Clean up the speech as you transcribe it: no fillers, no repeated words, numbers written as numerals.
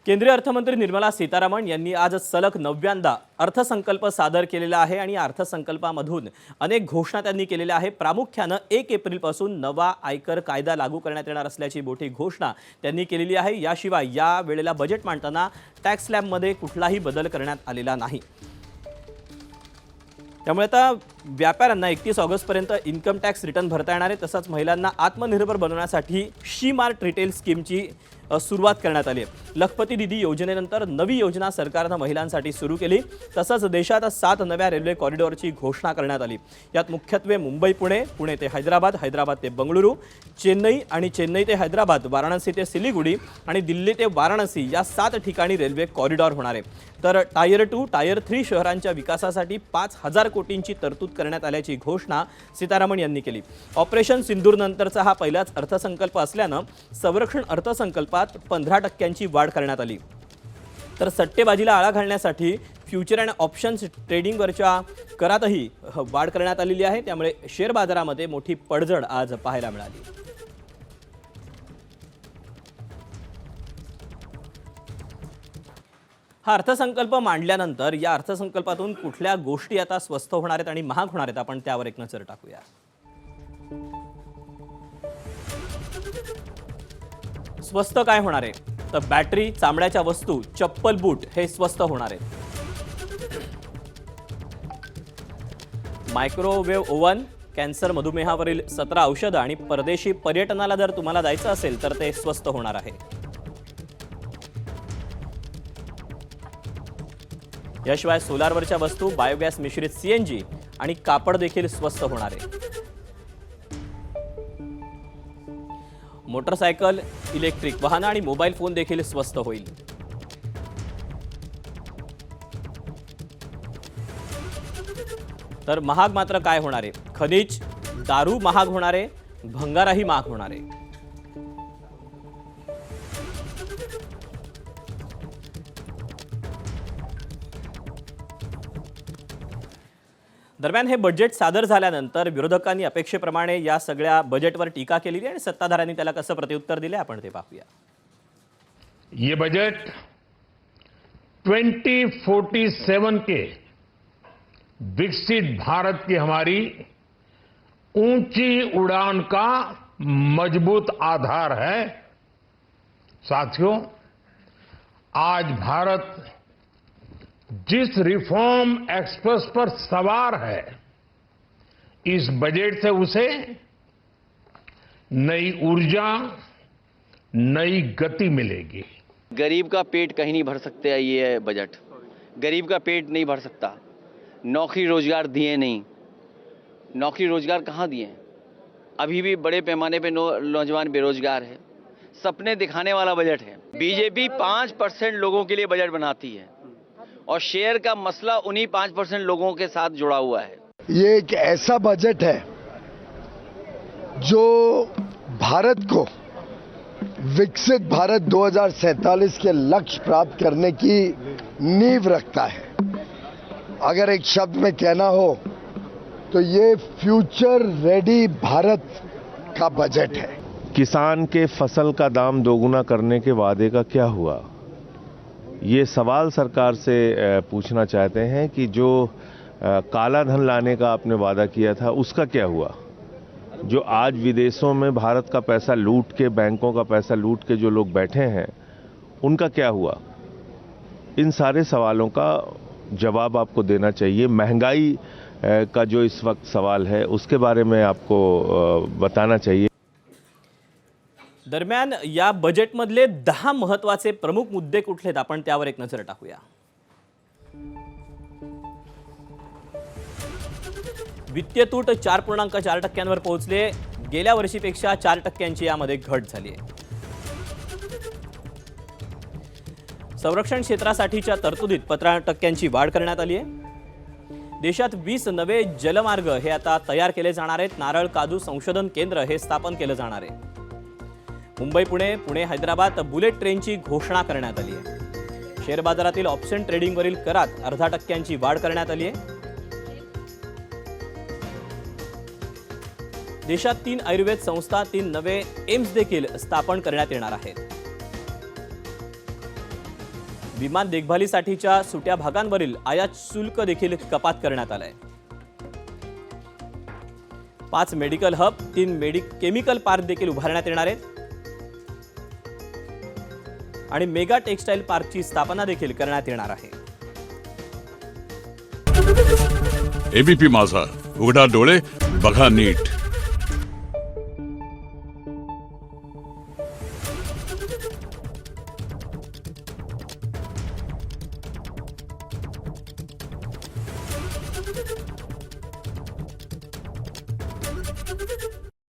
केंद्रीय अर्थमंत्री निर्मला सीतारामन यांनी आज सलग 9व्यांदा अर्थसंकल्प सादर केलेला आहे आणि अर्थसंकल्पामधून अनेक घोषणा त्यांनी केलेल्या आहे। प्रामुख्याने 1 एप्रिलपासून नवा आयकर कायदा लागू करण्यात येणार असल्याची मोठी घोषणा त्यांनी केलेली आहे। याशिवाय या वेळेला बजेट मांडताना टॅक्स स्लॅबमध्ये कुठलाही बदल करण्यात आलेला नाही। त्यामुळे आता व्यापाऱ्यांना 31 ऑगस्टपर्यंत इन्कम टॅक्स रिटर्न भरता येणार आहे। तसंच महिलांना आत्मनिर्भर बनवण्यासाठी शी मार्ट रिटेल स्कीमची सुरुवात करण्यात आली आहे। लखपती दीदी योजनेनंतर नवी योजना सरकारने महिलांसाठी सुरू केली। तसंच देशात 7 नव्या रेल्वे कॉरिडॉरची घोषणा करण्यात आली। यात मुख्यत्वे मुंबई पुणे, पुणे ते हैदराबाद, हैदराबाद ते बंगळुरू, चेन्नई आणि चेन्नई ते हैदराबाद, वाराणसी ते सिलीगुडी आणि दिल्ली ते वाराणसी या 7 ठिकाणी रेल्वे कॉरिडॉर होणार आहे। तर टायर 2, टायर 3 शहरांच्या विकासासाठी 5000 कोटींची तरतूद करण्यात आल्याची घोषणा सीतारामन यांनी केली। ऑपरेशन सिंदूर नंतरचा हा पहिलाच अर्थसंकल्प असल्याने संरक्षण अर्थसंकल्पात 15% वाढ करण्यात आली। तर सट्टेबाजीला आळा घालण्यासाठी फ्युचर अँड ऑप्शन्स ट्रेडिंगवरच्या करातही वाढ करण्यात आलेली आहे। त्यामुळे शेअर बाजारामध्ये मोठी पडझड आज पाहायला मिळाली। हा अर्थसंकल्प मांडल्यानंतर या अर्थसंकल्पातून कुठल्या गोष्टी आता स्वस्त होणार आहेत आणि महाग होणार आहेत, आपण त्यावर एक नजर टाकूया। स्वस्त काय होणार आहे? तर बॅटरी, चामड्याच्या वस्तू, चप्पल, बूट हे स्वस्त होणार आहेत। मायक्रोवेव्ह ओव्हन, कॅन्सर, मधुमेहावरील 17 औषधं आणि परदेशी पर्यटनाला जर तुम्हाला जायचं असेल तर ते स्वस्त होणार आहे। याशिवाय सोलारवरच्या वस्तू, बायोगॅस मिश्रित सीएनजी आणि कापड देखील स्वस्त होणार आहे। मोटरसायकल, इलेक्ट्रिक वाहन आणि मोबाईल फोन देखील स्वस्त होईल। तर महाग मात्र काय होणार आहे? खनिज, दारू महाग होणार आहे, भंगारही महाग होणार आहे। दरम्यान हे बजेट सादर झाल्यानंतर विरोधकांनी अपेक्षेप्रमाणे या सगळ्या बजेटवर टीका केली आणि सत्ताधाऱ्यांनी त्याला कसं प्रत्युत्तर दिले आपण ते पाहूया। ये बजट 2047 के विकसित भारत की हमारी ऊंची उड़ान का मजबूत आधार है। साथियों, आज भारत जिस रिफॉर्म एक्सप्रेस पर सवार है, इस बजट से उसे नई ऊर्जा, नई गति मिलेगी। गरीब का पेट कहीं नहीं भर सकते ये बजट। गरीब का पेट नहीं भर सकता। नौकरी रोजगार दिए नहीं। नौकरी रोजगार कहाँ दिए? अभी भी बड़े पैमाने पे नौजवान बेरोजगार है। सपने दिखाने वाला बजट है। बीजेपी 5% लोगों के लिए बजट बनाती है और शेयर का मसला उन्हीं 5% लोगों के साथ जुड़ा हुआ है। ये एक ऐसा बजट है जो भारत को विकसित भारत 2047 के लक्ष्य प्राप्त करने की नींव रखता है। अगर एक शब्द में कहना हो तो ये फ्यूचर रेडी भारत का बजट है। किसान के फसल का दाम दोगुना करने के वादे का क्या हुआ? ये सवाल सरकार से पूछना चाहते हैं कि जो काला धन लाने का आपने वादा किया था उसका क्या हुआ? जो आज विदेशों में भारत का पैसा लूट के, बैंकों का पैसा लूट के जो लोग बैठे हैं उनका क्या हुआ? इन सारे सवालों का जवाब आपको देना चाहिए। महंगाई का जो इस वक्त सवाल है उसके बारे में आपको बताना चाहिए। दरम्यान या बजेटमधले 10 महत्त्वाचे प्रमुख मुद्दे कुठले आहेत आपण त्यावर एक नजर टाकूया। वित्तीय तूट 4.4% पोहोचले। गेल्या वर्षीपेक्षा 4% यामध्ये घट झाली आहे। संरक्षण क्षेत्रासाठीच्या तरतुदीत 15% वाढ करण्यात आली आहे। देशात 20 नवे जलमार्ग हे आता तयार केले जाणार आहेत। नारळ काजू संशोधन केंद्र हे स्थापन केले जाणार आहे। मुंबई पुणे, पुणे हैदराबाद बुलेट ट्रेनची घोषणा करण्यात आली आहे। शेअर बाजारातील ऑप्शन ट्रेडिंगवरील करात 0.5% वाढ करण्यात आली आहे। देशात 3 आयुर्वेद संस्था, 3 नवे एम्स देखील स्थापन करण्यात येणार आहेत। विमान देखभालीसाठीच्या सुट्या भागांवरील आयात शुल्क देखील कपात करण्यात आलंय. 5 मेडिकल हब, 3 केमिकल पार्क देखील उभारण्यात येणार आहेत आणि मेगा टेक्सटाईल पार्कची स्थापना देखील करण्यात येणार आहे. एबीपी माझा, उघडा डोळे बघा नीट.